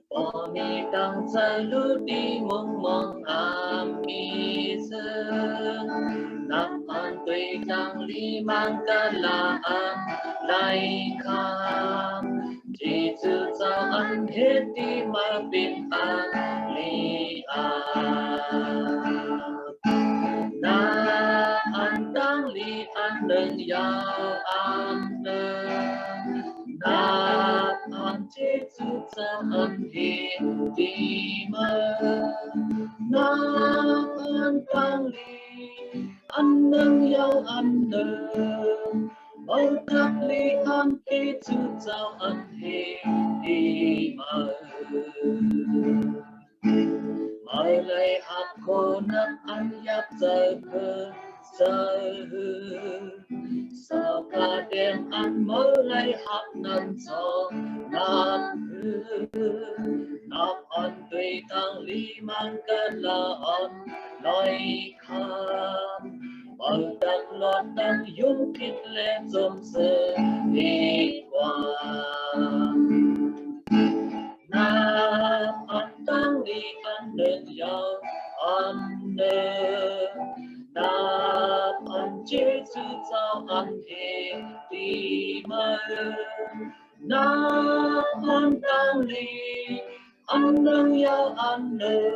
我咪当在路的梦梦阿弥斯，那安对当里曼格拉安来看，记住早安黑的马bin安里安。那安当里安能要安能，那安记住早安黑的门，那安当里安能要安能，ở các ly an khi chú giáo ăn hề đi mở lời hát khô nắng ăn giáp giờ cơ giờ sao cả đêm ăn mở lời hát năn cho năn nắp ăn tùy tăng ly mang cơn là ăn nói khám mở đăng loạt đăng dung khít lên dòng sơ đi qua nắp ăn tăng đi ăn đơn giàu ăn đơn nắp ăn chế sư giáo ăn hề đi mơ nắp ăn tăng đi ăn đơn giàu ăn đơn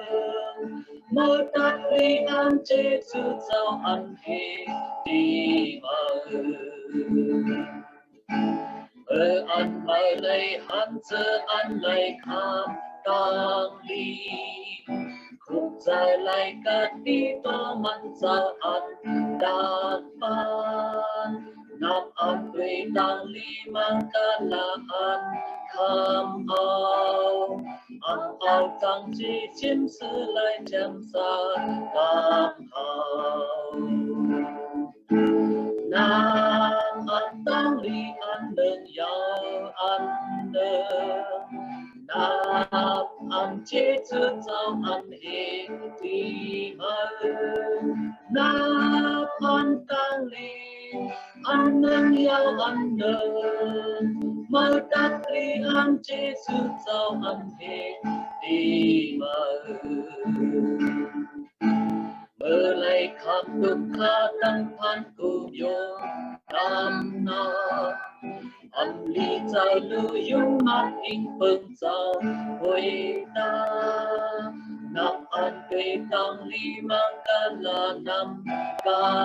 mơ tắt đi ăn chế sư giáo ăn hề đi mơ ăn mơ lấy ăn giờ ăn lấy khám tăng đi khúc dài lại cắt đi to mặn sao ăn đàn pan nắp ăn tùy tăng ly mang cả là ăn khám ao ăn ao tăng chi chim sư lại chăm sa tam hào nam ăn tăng ly ăn đơn giàu ăn đơn nắp ăn chế chữ giáo ăn hề thì mơ nắp ăn tăng ly ăn đơn giàu ăn đơn mơ tắt ly ăn chế chữ giáo ăn hề thì mơ mơ lại khám đục khá tăng phan cụ vô tam na âm ly trái lưu dung mắt in phương giáo hồi ta nắp ăn cây tăng ly mang ca là năm ca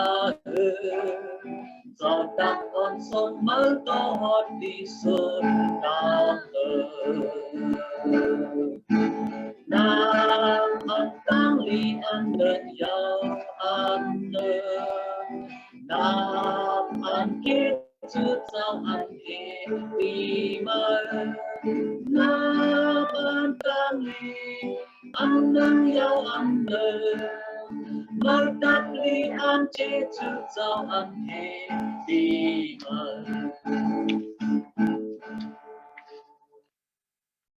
giàu tăng con sông mơ to hót đi xuân ta nam ăn tăng ly ăn đơn giàu ăn đơn nam ăn kết chữ giáo ăn hề đi mơ nam ăn tăng ly ăn đơn giàu ăn đơn mơ tắt ly ăn chế chữ giáo ăn hề đi mơ